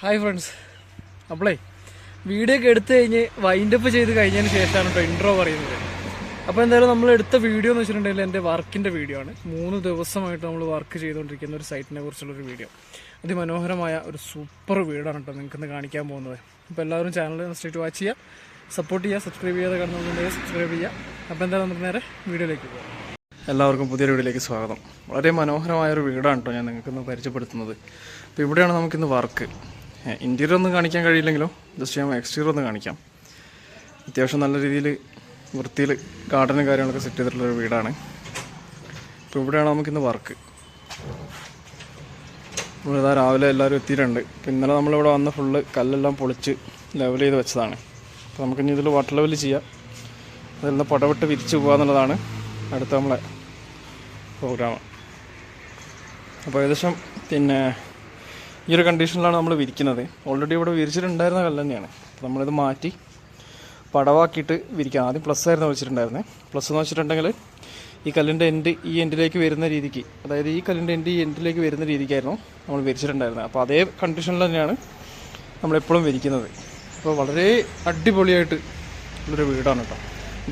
Hi friends. അപ്പോളേ video ഒക്കെ എടുത്തു കഴിഞ്ഞ് വൈൻഡപ്പ് ചെയ്ത് കഴിഞ്ഞതിന് ശേഷമാണ് കേട്ടോ ഇൻട്രോ പറയുന്നത്. അപ്പോൾ എന്തായാലും നമ്മൾ എടുത്ത വീഡിയോ എന്ന് വെച്ചിട്ടുണ്ടെങ്കിൽ എൻ്റെ വർക്കിൻ്റെ വീഡിയോ ആണ്. 3 ദിവസമായിട്ട് നമ്മൾ വർക്ക് ചെയ്തുകൊണ്ടിരിക്കുന്ന ഒരു സൈറ്റിനെ കുറിച്ചുള്ളൊരു വീഡിയോ. അതിമനോഹരമായ ഒരു സൂപ്പർ വീടാണ് കേട്ടോ നിങ്ങൾക്കിന്ന് കാണിക്കാൻ പോകുന്നത്. അപ്പോൾ എല്ലാവരും ചാനൽ സ്ട്രേറ്റ് വാച്ച് ചെയ്യുക, സപ്പോർട്ട് ചെയ്യുക, സബ്സ്ക്രൈബ് ചെയ്യാതെ കാണുന്നുണ്ടെങ്കിൽ സബ്സ്ക്രൈബ് ചെയ്യുക. അപ്പോൾ എന്തായാലും നമുക്ക് നേരെ വീഡിയോയിലേക്ക് പോകാം. എല്ലാവർക്കും പുതിയൊരു വീഡിയോയിലേക്ക് സ്വാഗതം. വളരെ മനോഹരമായൊരു വീടാണ് കേട്ടോ ഞാൻ നിങ്ങൾക്കിന്ന് പരിചയപ്പെടുത്തുന്നത്. അപ്പോൾ ഇവിടെയാണ് നമുക്കിന്ന് വർക്ക്. ഇൻറ്റീരിയർ ഒന്നും കാണിക്കാൻ കഴിയില്ലെങ്കിലും ജസ്റ്റ് ഞാൻ എക്സ്റ്റീരിയർ ഒന്ന് കാണിക്കാം. അത്യാവശ്യം നല്ല രീതിയിൽ വൃത്തിയിൽ ഗാർഡനും കാര്യങ്ങളൊക്കെ സെറ്റ് ചെയ്തിട്ടുള്ളൊരു വീടാണ്. അപ്പോൾ ഇവിടെയാണ് നമുക്കിന്ന് വർക്ക്. ഇതാ രാവിലെ എല്ലാവരും എത്തിയിട്ടുണ്ട്. അപ്പോൾ ഇന്നലെ നമ്മളിവിടെ വന്ന് ഫുള്ള് കല്ലെല്ലാം പൊളിച്ച് ലെവൽ ചെയ്ത് വെച്ചതാണ്. അപ്പോൾ നമുക്കിനി ഇതിൽ വാട്ടർ ലെവൽ ചെയ്യാം, അതിൽ നിന്ന് പടവിട്ട് വിരിച്ച് പോകുക എന്നുള്ളതാണ് അടുത്ത നമ്മളെ പ്രോഗ്രാം. അപ്പോൾ ഏകദേശം ഈ ഒരു കണ്ടീഷനിലാണ് നമ്മൾ വിരിക്കുന്നത്. ഓൾറെഡി ഇവിടെ വിരിച്ചിട്ടുണ്ടായിരുന്ന കല്ല് തന്നെയാണ്. അപ്പോൾ നമ്മളിത് മാറ്റി പടവാക്കിയിട്ട് വിരിക്കാം. ആദ്യം പ്ലസ് ആയിരുന്നു വെച്ചിട്ടുണ്ടായിരുന്നത്. പ്ലസ് എന്ന് വെച്ചിട്ടുണ്ടെങ്കിൽ ഈ കല്ലിൻ്റെ എൻഡ് ഈ എൻഡിലേക്ക് വരുന്ന രീതിക്ക്, അതായത് ഈ കല്ലിൻ്റെ എൻഡ് ഈ എൻഡിലേക്ക് വരുന്ന രീതിക്കായിരുന്നു നമ്മൾ വിരിച്ചിട്ടുണ്ടായിരുന്നത്. അപ്പോൾ അതേ കണ്ടീഷനിൽ തന്നെയാണ് നമ്മളെപ്പോഴും വിരിക്കുന്നത്. അപ്പോൾ വളരെ അടിപൊളിയായിട്ട് ഉള്ളൊരു വീടാണ് കേട്ടോ.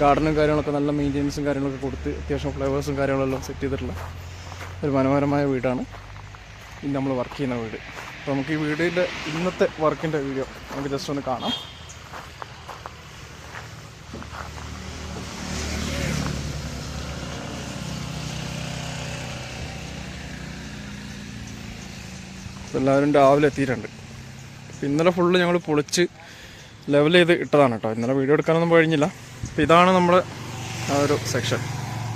ഗാർഡനും കാര്യങ്ങളൊക്കെ നല്ല മെയിൻ്റെനൻസും കാര്യങ്ങളൊക്കെ കൊടുത്ത് അത്യാവശ്യം ഫ്ലവേഴ്സും കാര്യങ്ങളെല്ലാം സെറ്റ് ചെയ്തിട്ടുള്ള ഒരു മനോഹരമായ വീടാണ് ഇന്ന് നമ്മൾ വർക്ക് ചെയ്യുന്ന വീട്. അപ്പോൾ നമുക്ക് ഈ വീടിൻ്റെ ഇന്നത്തെ വർക്കിൻ്റെ വീഡിയോ നമുക്ക് ജസ്റ്റ് ഒന്ന് കാണാം. എല്ലാവരും രാവിലെ എത്തിയിട്ടുണ്ട്. അപ്പോൾ ഇന്നലെ ഫുള്ള് ഞങ്ങൾ പൊളിച്ച് ലെവൽ ചെയ്ത് ഇട്ടതാണ് കേട്ടോ. ഇന്നലെ വീഡിയോ എടുക്കാനൊന്നും കഴിഞ്ഞില്ല. അപ്പോൾ ഇതാണ് നമ്മുടെ ആ ഒരു സെക്ഷൻ.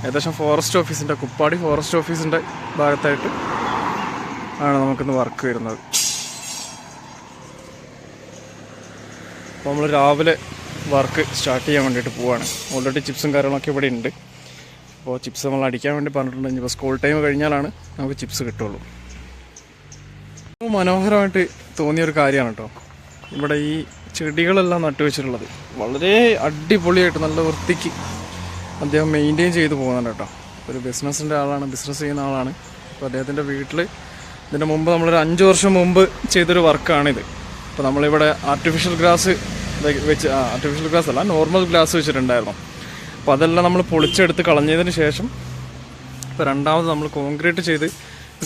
ഏകദേശം ഫോറസ്റ്റ് ഓഫീസിൻ്റെ, കുപ്പാടി ഫോറസ്റ്റ് ഓഫീസിൻ്റെ ഭാഗത്തായിട്ട് ആണ് നമുക്കിന്ന് വർക്ക് വരുന്നത്. അപ്പോൾ നമ്മൾ രാവിലെ വർക്ക് സ്റ്റാർട്ട് ചെയ്യാൻ വേണ്ടിയിട്ട് പോവുകയാണ്. ഓൾറെഡി ചിപ്സും കാര്യങ്ങളൊക്കെ ഇവിടെ ഉണ്ട്. അപ്പോൾ ചിപ്സ് നമ്മൾ അടിക്കാൻ വേണ്ടി പറഞ്ഞിട്ടുണ്ട്. ഇപ്പോൾ സ്കൂൾ ടൈം കഴിഞ്ഞാലാണ് നമുക്ക് ചിപ്സ് കിട്ടുള്ളൂ. മനോഹരമായിട്ട് തോന്നിയൊരു കാര്യമാണ് കേട്ടോ ഇവിടെ ഈ ചെടികളെല്ലാം നട്ടുവെച്ചിട്ടുള്ളത്. വളരെ അടിപൊളിയായിട്ട് നല്ല വൃത്തിക്ക് അദ്ദേഹം മെയിൻറ്റെയിൻ ചെയ്ത് പോകുന്നുണ്ട് കേട്ടോ. ഒരു ബിസിനസ്സിൻ്റെ ആളാണ്, ബിസിനസ് ചെയ്യുന്ന ആളാണ്. അപ്പോൾ അദ്ദേഹത്തിൻ്റെ വീട്ടിൽ ഇതിൻ്റെ മുമ്പ് നമ്മളൊരു 5 വർഷം മുമ്പ് ചെയ്തൊരു വർക്കാണിത്. അപ്പോൾ നമ്മളിവിടെ ആർട്ടിഫിഷ്യൽ ഗ്രാസ് വെച്ച്, ആർട്ടിഫിഷ്യൽ ഗ്രാസ് അല്ല, നോർമൽ ഗ്രാസ് വെച്ചിട്ടുണ്ടായിരുന്നു. അപ്പോൾ അതെല്ലാം നമ്മൾ പൊളിച്ചെടുത്ത് കളഞ്ഞതിന് ശേഷം ഇപ്പോൾ രണ്ടാമത് നമ്മൾ കോൺക്രീറ്റ് ചെയ്ത്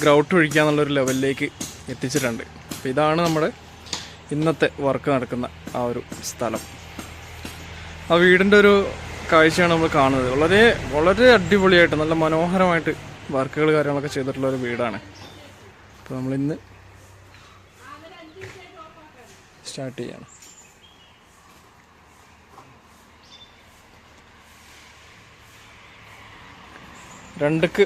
ഗ്രൗട്ട് ഒഴിക്കുക എന്നുള്ളൊരു ലെവലിലേക്ക് എത്തിച്ചിട്ടുണ്ട്. അപ്പോൾ ഇതാണ് നമ്മുടെ ഇന്നത്തെ വർക്ക് നടക്കുന്ന ആ ഒരു സ്ഥലം. ആ വീടിൻ്റെ ഒരു കാഴ്ചയാണ് നമ്മൾ കാണുന്നത്. വളരെ വളരെ അടിപൊളിയായിട്ട് നല്ല മനോഹരമായിട്ട് വർക്കുകൾ കാര്യങ്ങളൊക്കെ ചെയ്തിട്ടുള്ളൊരു വീടാണ്. അപ്പോൾ നമ്മളിന്ന് സ്റ്റാർട്ട് ചെയ്യണം. രണ്ടുക്ക്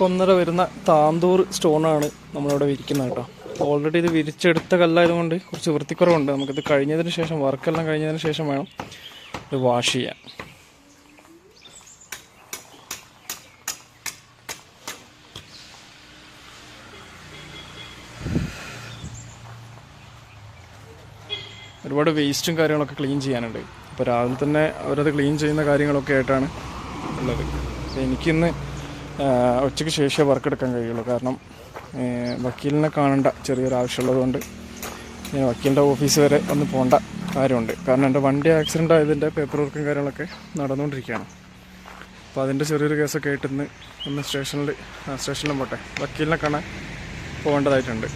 ഒന്നര വരുന്ന താന്തൂർ സ്റ്റോണാണ് നമ്മളിവിടെ വിരിക്കുന്നത് കേട്ടോ. ഓൾറെഡി ഇത് വിരിച്ചെടുത്ത കല്ലായതുകൊണ്ട് കുറച്ച് വൃത്തിക്കുറവുണ്ട്. നമുക്കിത് കഴിഞ്ഞതിന് ശേഷം, വർക്കെല്ലാം കഴിഞ്ഞതിന് ശേഷം വേണം ഇത് വാഷ് ചെയ്യാൻ. ഒരുപാട് വേസ്റ്റും കാര്യങ്ങളൊക്കെ ക്ലീൻ ചെയ്യാനുണ്ട്. അപ്പോൾ രാവിലെ തന്നെ അവരത് ക്ലീൻ ചെയ്യുന്ന കാര്യങ്ങളൊക്കെ ആയിട്ടാണ് ഉള്ളത്. എനിക്കിന്ന് ഉച്ചയ്ക്ക് ശേഷമേ വർക്ക് എടുക്കാൻ കഴിയുള്ളൂ. കാരണം വക്കീലിനെ കാണേണ്ട ചെറിയൊരു ആവശ്യമുള്ളതുകൊണ്ട് ഞാൻ വക്കീലിൻ്റെ ഓഫീസ് വരെ ഒന്ന് പോകേണ്ട കാര്യമുണ്ട്. കാരണം എൻ്റെ വണ്ടി ആക്സിഡൻ്റ് ആയതിൻ്റെ പേപ്പർ വർക്കും കാര്യങ്ങളൊക്കെ നടന്നുകൊണ്ടിരിക്കുകയാണ്. അപ്പോൾ അതിൻ്റെ ചെറിയൊരു കേസൊക്കെ ആയിട്ട് ഒന്ന് സ്റ്റേഷനിലും പോട്ടെ, വക്കീലിനെ കാണാൻ പോകേണ്ടതായിട്ടുണ്ട്.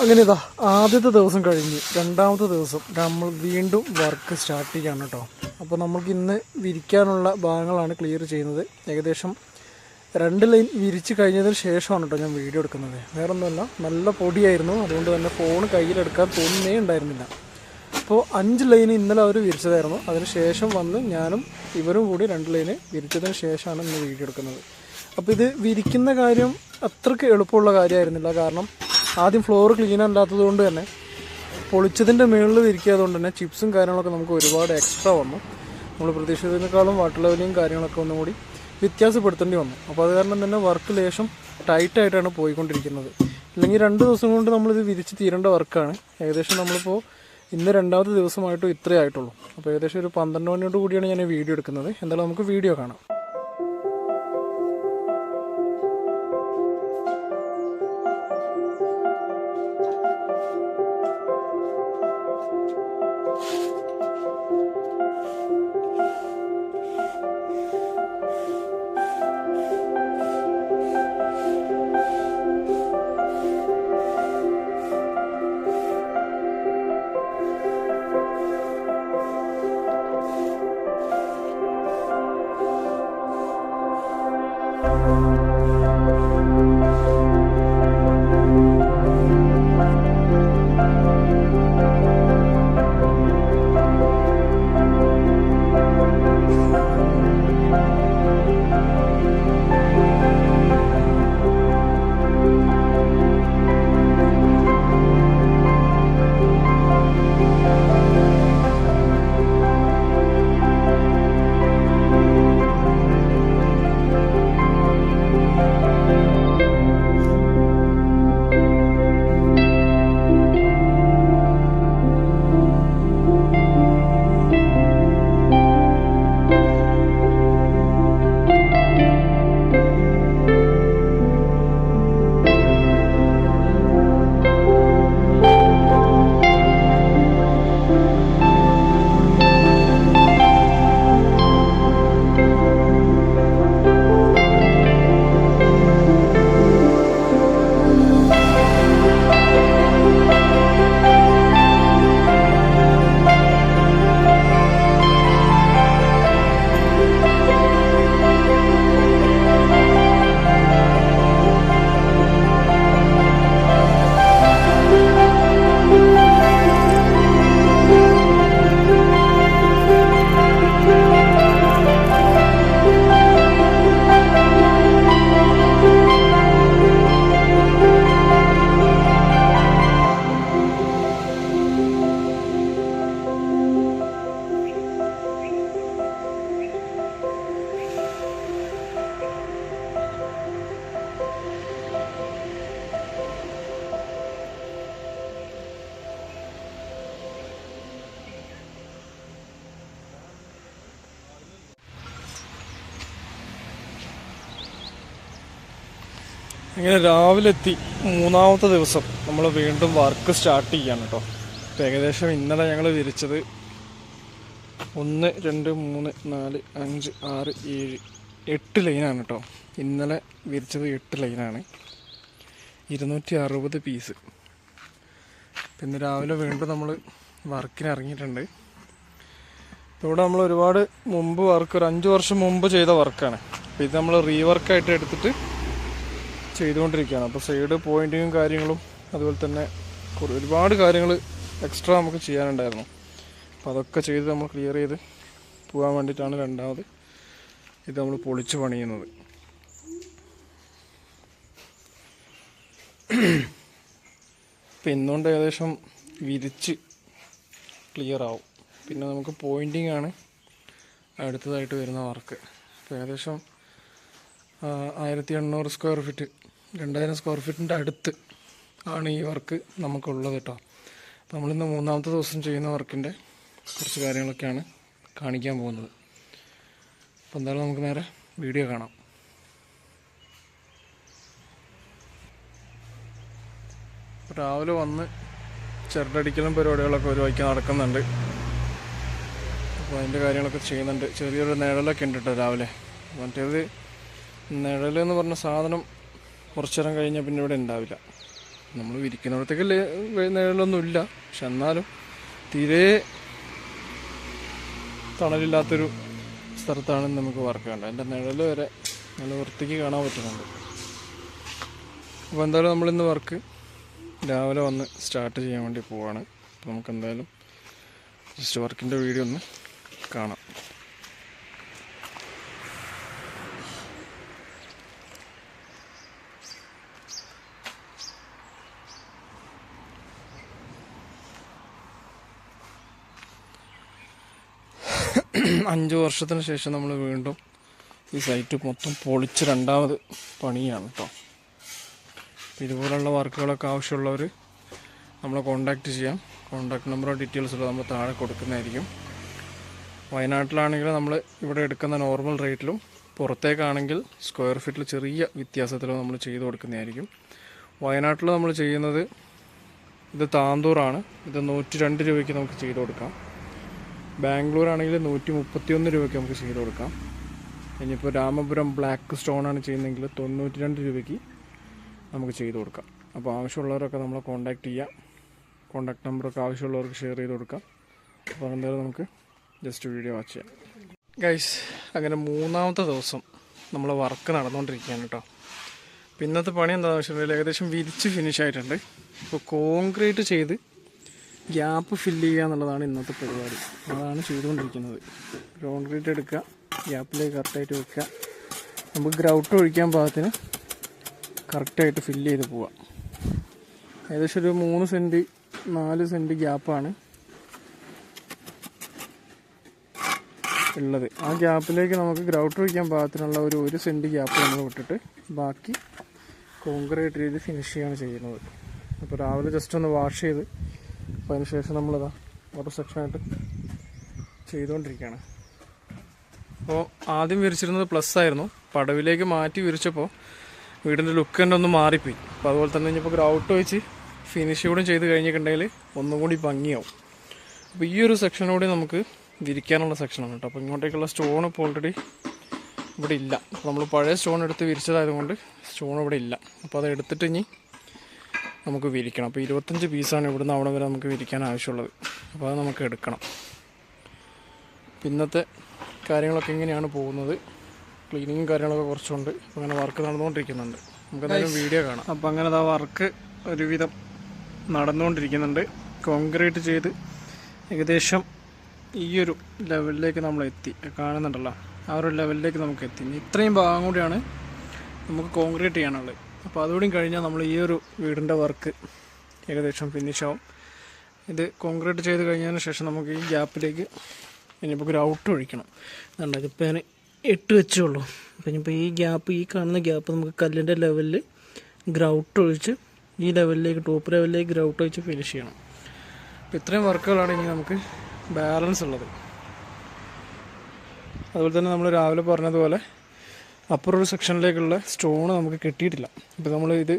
അങ്ങനെ ഇതാ ആദ്യത്തെ ദിവസം കഴിഞ്ഞ് രണ്ടാമത്തെ ദിവസം നമ്മൾ വീണ്ടും വർക്ക് സ്റ്റാർട്ട് ചെയ്യാണ് കേട്ടോ. അപ്പോൾ നമുക്ക് ഇന്ന് വിരിക്കാനുള്ള ഭാഗങ്ങളാണ് ക്ലിയർ ചെയ്യുന്നത്. ഏകദേശം 2 ലൈൻ വിരിച്ച് കഴിഞ്ഞതിന് ശേഷമാണ് കേട്ടോ ഞാൻ വീഡിയോ എടുക്കുന്നത്. വേറൊന്നുമല്ല, നല്ല പൊടിയായിരുന്നു, അതുകൊണ്ട് തന്നെ ഫോൺ കയ്യിലെടുക്കാൻ തോന്നുന്നേ ഉണ്ടായിരുന്നില്ല. അപ്പോൾ 5 ലൈൻ ഇന്നലെ അവർ വിരിച്ചതായിരുന്നു. അതിന് ശേഷം വന്ന് ഞാനും ഇവരും കൂടി 2 ലൈന് വിരിച്ചതിന് ശേഷമാണ് ഇന്ന് വീഡിയോ എടുക്കുന്നത്. അപ്പോൾ ഇത് വിരിക്കുന്ന കാര്യം അത്രയ്ക്ക് എളുപ്പമുള്ള കാര്യമായിരുന്നില്ല. കാരണം ആദ്യം ഫ്ലോർ ക്ലീൻ അല്ലാത്തത് കൊണ്ട് തന്നെ പൊളിച്ചതിൻ്റെ മുകളിൽ വിരിക്കാത്തതുകൊണ്ട് തന്നെ ചിപ്സും കാര്യങ്ങളൊക്കെ നമുക്ക് ഒരുപാട് എക്സ്ട്രാ വന്നു. നമ്മൾ പ്രതീക്ഷിച്ചതിനേക്കാളും വാട്ടർ ലെവലിയും കാര്യങ്ങളൊക്കെ ഒന്നും കൂടി വ്യത്യാസപ്പെടുത്തേണ്ടി വന്നു. അപ്പോൾ അത് കാരണം തന്നെ വർക്ക് ലേശം ടൈറ്റായിട്ടാണ് പോയിക്കൊണ്ടിരിക്കുന്നത്. ഇല്ലെങ്കിൽ 2 ദിവസം കൊണ്ട് നമ്മളിത് വിരിച്ച് തീരേണ്ട വർക്കാണ്. ഏകദേശം നമ്മളിപ്പോൾ ഇന്ന് 2ാമത്തെ ദിവസമായിട്ടും ഇത്രയേ ആയിട്ടുള്ളൂ. അപ്പോൾ ഏകദേശം ഒരു 12 മണിയോട് കൂടിയാണ് ഞാൻ വീഡിയോ എടുക്കുന്നത്. എന്തായാലും നമുക്ക് വീഡിയോ കാണാം. ഇങ്ങനെ രാവിലെ എത്തി മൂന്നാമത്തെ ദിവസം നമ്മൾ വീണ്ടും വർക്ക് സ്റ്റാർട്ട് ചെയ്യാണ് കേട്ടോ. അപ്പോൾ ഏകദേശം ഇന്നലെ ഞങ്ങൾ വിരിച്ചത് 1 2 3 4 5 6 7 8 ലൈനാണ് കേട്ടോ. ഇന്നലെ വിരിച്ചത് 8 ലൈനാണ്, 260 പീസ്. പിന്നെ രാവിലെ വീണ്ടും നമ്മൾ വർക്കിന് ഇറങ്ങിയിട്ടുണ്ട്. ഇവിടെ നമ്മൾ ഒരുപാട് മുമ്പ് വർക്ക്, ഒരു 5 വർഷം മുമ്പ് ചെയ്ത വർക്കാണ്. അപ്പോൾ ഇത് നമ്മൾ റീവർക്കായിട്ട് എടുത്തിട്ട് ചെയ്തുകൊണ്ടിരിക്കുകയാണ്. അപ്പോൾ സൈഡ് പോയിൻറ്റിങ്ങും കാര്യങ്ങളും അതുപോലെ തന്നെ ഒരുപാട് കാര്യങ്ങൾ എക്സ്ട്രാ നമുക്ക് ചെയ്യാനുണ്ടായിരുന്നു. അപ്പോൾ അതൊക്കെ ചെയ്ത് നമ്മൾ ക്ലിയർ ചെയ്ത് പോകാൻ വേണ്ടിയിട്ടാണ് രണ്ടാമത് ഇത് നമ്മൾ പൊളിച്ച് പണിയുന്നത്. ഇപ്പം ഇന്നുകൊണ്ട് ഏകദേശം വിരിച്ച് ക്ലിയർ ആവും. പിന്നെ നമുക്ക് പോയിൻറ്റിങ് ആണ് അടുത്തതായിട്ട് വരുന്ന വർക്ക്. അപ്പോൾ ഏകദേശം 1800 സ്ക്വയർ ഫീറ്റ്, 2000 സ്ക്വയർ ഫീറ്റിൻ്റെ അടുത്ത് ആണ് ഈ വർക്ക് നമുക്കുള്ളത് കേട്ടോ. അപ്പോൾ നമ്മളിന്ന് മൂന്നാമത്തെ ദിവസം ചെയ്യുന്ന വർക്കിൻ്റെ കുറച്ച് കാര്യങ്ങളൊക്കെയാണ് കാണിക്കാൻ പോകുന്നത്. അപ്പോൾ എന്തായാലും നമുക്ക് നേരെ വീഡിയോ കാണാം. രാവിലെ വന്ന് ചിരട്ടടിക്കലും പരിപാടികളൊക്കെ ഒരു വഴിക്ക് നടക്കുന്നുണ്ട്. അപ്പോൾ അതിൻ്റെ കാര്യങ്ങളൊക്കെ ചെയ്യുന്നുണ്ട്. ചെറിയൊരു നിഴലൊക്കെ ഉണ്ട് കേട്ടോ രാവിലെ. മറ്റേത് നിഴലെന്ന് പറഞ്ഞ സാധനം കുറച്ചു നേരം കഴിഞ്ഞാൽ പിന്നെ ഇവിടെ ഉണ്ടാവില്ല. നമ്മൾ വിരിക്കുന്നിടത്തേക്ക് നിഴലൊന്നുമില്ല, പക്ഷെ എന്നാലും തീരെ തണലില്ലാത്തൊരു സ്ഥലത്താണ് നമുക്ക് വർക്ക് ചെയ്യേണ്ടത്. അതിൻ്റെ നിഴൽ വരെ നല്ല വൃത്തിക്ക് കാണാൻ പറ്റുന്നുണ്ട്. അപ്പോൾ എന്തായാലും നമ്മളിന്ന് വർക്ക് രാവിലെ വന്ന് സ്റ്റാർട്ട് ചെയ്യാൻ വേണ്ടി പോവാണ്. അപ്പോൾ നമുക്ക് എന്തായാലും ജസ്റ്റ് വർക്കിൻ്റെ വീഡിയോ ഒന്ന് കാണാം. അഞ്ച് വർഷത്തിന് ശേഷം നമ്മൾ വീണ്ടും ഈ സൈറ്റ് മൊത്തം പൊളിച്ച് രണ്ടാമത് പണിയാണ് കേട്ടോ. ഇതുപോലുള്ള വർക്കുകളൊക്കെ ആവശ്യമുള്ളവർ നമ്മളെ കോൺടാക്റ്റ് ചെയ്യാം. കോൺടാക്ട് നമ്പറോ ഡീറ്റെയിൽസോ നമ്മൾ താഴെ കൊടുക്കുന്നതായിരിക്കും. വയനാട്ടിലാണെങ്കിൽ നമ്മൾ ഇവിടെ എടുക്കുന്ന നോർമൽ റേറ്റിലും പുറത്തേക്കാണെങ്കിൽ സ്ക്വയർ ഫീറ്റിൽ ചെറിയ വ്യത്യാസത്തിലും നമ്മൾ ചെയ്ത് കൊടുക്കുന്നതായിരിക്കും. വയനാട്ടിൽ നമ്മൾ ചെയ്യുന്നത് ഇത് താന്തൂറാണ്. ഇത് 102 രൂപയ്ക്ക് നമുക്ക് ചെയ്ത് കൊടുക്കാം. ബാംഗ്ലൂർ ആണെങ്കിൽ 131 രൂപയ്ക്ക് നമുക്ക് ചെയ്ത് കൊടുക്കാം. ഇനിയിപ്പോൾ രാമപുരം ബ്ലാക്ക് സ്റ്റോണാണ് ചെയ്യുന്നതെങ്കിൽ 92 രൂപയ്ക്ക് നമുക്ക് ചെയ്ത് കൊടുക്കാം. അപ്പോൾ ആവശ്യമുള്ളവരൊക്കെ നമ്മളെ കോൺടാക്റ്റ് ചെയ്യാം. കോൺടാക്ട് നമ്പറൊക്കെ ആവശ്യമുള്ളവർക്ക് ഷെയർ ചെയ്ത് കൊടുക്കാം. അപ്പോൾ എന്തായാലും നമുക്ക് ജസ്റ്റ് വീഡിയോ വാച്ച് ചെയ്യാം. ഗൈസ്, അങ്ങനെ മൂന്നാമത്തെ ദിവസം നമ്മൾ വർക്ക് നടന്നുകൊണ്ടിരിക്കുകയാണ് കേട്ടോ. അപ്പോൾ ഇന്നത്തെ പണി എന്താണെന്ന് വെച്ചിട്ടുണ്ടെങ്കിൽ ഏകദേശം വിരിച്ച് ഫിനിഷ് ആയിട്ടുണ്ട്. ഇപ്പോൾ കോൺക്രീറ്റ് ചെയ്ത് ഗ്യാപ്പ് ഫില്ല് ചെയ്യുക എന്നുള്ളതാണ് ഇന്നത്തെ പരിപാടി. അതാണ് ചെയ്തുകൊണ്ടിരിക്കുന്നത്. കോൺക്രീറ്റ് എടുക്കുക, ഗ്യാപ്പിലേക്ക് കറക്റ്റായിട്ട് വെക്കുക, നമുക്ക് ഗ്രൗട്ട് ഒഴിക്കാൻ പാകത്തിന് കറക്റ്റായിട്ട് ഫില്ല് ചെയ്ത് പോവാം. ഏകദേശം ഒരു 3 സെൻറ്റ് 4 സെൻറ്റ് ഗ്യാപ്പാണ് ഉള്ളത്. ആ ഗ്യാപ്പിലേക്ക് നമുക്ക് ഗ്രൗട്ട് ഒഴിക്കാൻ പാകത്തിനുള്ള ഒരു 1 സെൻറ്റ് ഗ്യാപ്പ് നമ്മൾ വിട്ടിട്ട് ബാക്കി കോൺക്രീറ്റ് ചെയ്ത് ഫിനിഷ് ചെയ്യാണ് ചെയ്യുന്നത്. അപ്പോൾ രാവിലെ ജസ്റ്റ് ഒന്ന് വാഷ് ചെയ്ത് അപ്പോൾ അതിന് ശേഷം നമ്മളിതാ ഓരോ സെക്ഷനായിട്ട് ചെയ്തുകൊണ്ടിരിക്കുകയാണ്. അപ്പോൾ ആദ്യം വിരിച്ചിരുന്നത് പ്ലസ് ആയിരുന്നു. പടവിലേക്ക് മാറ്റി വിരിച്ചപ്പോൾ വീടിൻ്റെ ലുക്ക് തന്നെ ഒന്ന് മാറിപ്പോയി. അപ്പോൾ അതുപോലെ തന്നെ ഇനിയിപ്പോൾ ഗ്രൗട്ട് വെച്ച് ഫിനിഷ് കൂടെ ചെയ്ത് കഴിഞ്ഞിട്ടുണ്ടെങ്കിൽ ഒന്നും കൂടി ഭംഗിയാവും. അപ്പോൾ ഈ ഒരു സെക്ഷനോടെ നമുക്ക് വിരിക്കാനുള്ള സെക്ഷനാണ് കേട്ടോ. അപ്പോൾ ഇങ്ങോട്ടേക്കുള്ള സ്റ്റോൺ ഇപ്പോൾ ഓൾറെഡി ഇവിടെ ഇല്ല. അപ്പോൾ നമ്മൾ പഴയ സ്റ്റോൺ എടുത്ത് വിരിച്ചതായതുകൊണ്ട് സ്റ്റോൺ ഇവിടെ ഇല്ല. അപ്പോൾ അത് എടുത്തിട്ട് ഇനി നമുക്ക് വിരിക്കണം. അപ്പോൾ 25 പീസാണ് ഇവിടുന്ന് അവിടെ വരെ നമുക്ക് വിരിക്കാൻ ആവശ്യമുള്ളത്. അപ്പോൾ അത് നമുക്ക് എടുക്കണം. ഇന്നത്തെ കാര്യങ്ങളൊക്കെ ഇങ്ങനെയാണ് പോകുന്നത്. ക്ലീനിങ്ങും കാര്യങ്ങളൊക്കെ കുറച്ചുണ്ട്. അപ്പോൾ അങ്ങനെ വർക്ക് നടന്നുകൊണ്ടിരിക്കുന്നുണ്ട്. നമുക്ക് എന്തായാലും വീഡിയോ കാണാം. അപ്പോൾ അങ്ങനെ ആ വർക്ക് ഒരുവിധം നടന്നുകൊണ്ടിരിക്കുന്നുണ്ട്. കോൺക്രീറ്റ് ചെയ്ത് ഏകദേശം ഈ ഒരു ലെവലിലേക്ക് നമ്മൾ എത്തി. കാണുന്നുണ്ടല്ലോ, ആ ഒരു ലെവലിലേക്ക് നമുക്ക് എത്തി. ഇത്രയും ഭാഗം കൂടിയാണ് നമുക്ക് കോൺക്രീറ്റ് ചെയ്യാനുള്ളത്. അപ്പോൾ അതുകൂടി കഴിഞ്ഞാൽ നമ്മൾ ഈ ഒരു വീടിൻ്റെ വർക്ക് ഏകദേശം ഫിനിഷാവും. ഇത് കോൺക്രീറ്റ് ചെയ്ത് കഴിഞ്ഞതിന് ശേഷം നമുക്ക് ഈ ഗ്യാപ്പിലേക്ക് ഇനിയിപ്പോൾ ഗ്രൗട്ട് ഒഴിക്കണം. അതുകൊണ്ട് ഇതിപ്പോൾ ഞാൻ 8 വെച്ചുള്ളൂ. അപ്പോൾ ഇനിയിപ്പോൾ ഈ ഗ്യാപ്പ്, ഈ കാണുന്ന ഗ്യാപ്പ് നമുക്ക് കല്ലിൻ്റെ ലെവലിൽ ഗ്രൗട്ട് ഒഴിച്ച് ഈ ലെവലിലേക്ക്, ടോപ്പ് ലെവലിലേക്ക് ഗ്രൗട്ട് ഒഴിച്ച് ഫിനിഷ് ചെയ്യണം. അപ്പോൾ ഇത്രയും വർക്കുകളാണ് ഇനി നമുക്ക് ബാലൻസ് ഉള്ളത്. അതുപോലെ തന്നെ നമ്മൾ രാവിലെ പറഞ്ഞതുപോലെ അപ്പുറം ഒരു സെക്ഷനിലേക്കുള്ള സ്റ്റോൺ നമുക്ക് കിട്ടിയിട്ടില്ല. ഇപ്പോൾ നമ്മൾ ഇത്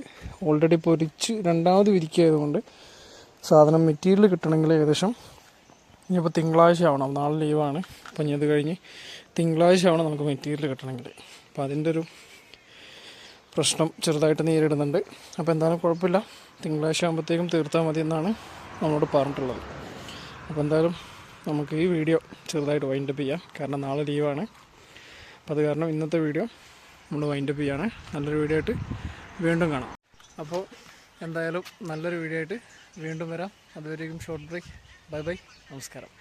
ഓൾറെഡി പൊരിച്ച് രണ്ടാമത് വിരിക്കുകയായതുകൊണ്ട് സാധനം മെറ്റീരിയൽ കിട്ടണമെങ്കിൽ ഏകദേശം ഇനിയിപ്പോൾ തിങ്കളാഴ്ച ആവണം. നാളെ ലീവാണ്. അപ്പം ഇനി അത് കഴിഞ്ഞ് തിങ്കളാഴ്ച ആവണം നമുക്ക് മെറ്റീരിയൽ കിട്ടണമെങ്കിൽ. അപ്പോൾ അതിൻ്റെ ഒരു പ്രശ്നം ചെറുതായിട്ട് നേരിടുന്നുണ്ട്. അപ്പോൾ എന്തായാലും കുഴപ്പമില്ല, തിങ്കളാഴ്ച ആകുമ്പോഴത്തേക്കും തീർത്താൽ മതി എന്നാണ് നമ്മളോട് പറഞ്ഞിട്ടുള്ളത്. അപ്പോൾ എന്തായാലും നമുക്ക് ഈ വീഡിയോ ചെറുതായിട്ട് വൈൻഡപ്പ് ചെയ്യാം, കാരണം നാളെ ലീവാണ്. അപ്പോൾ അത് കാരണം ഇന്നത്തെ വീഡിയോ നമ്മൾ വൈൻഡപ്പ് ചെയ്യാണ്. നല്ലൊരു വീഡിയോ ആയിട്ട് വീണ്ടും കാണാം. അപ്പോൾ എന്തായാലും നല്ലൊരു വീഡിയോ ആയിട്ട് വീണ്ടും വരാം. അതുവരേക്കും ഷോർട്ട് ബ്രേക്ക്. ബൈ ബൈ, നമസ്കാരം.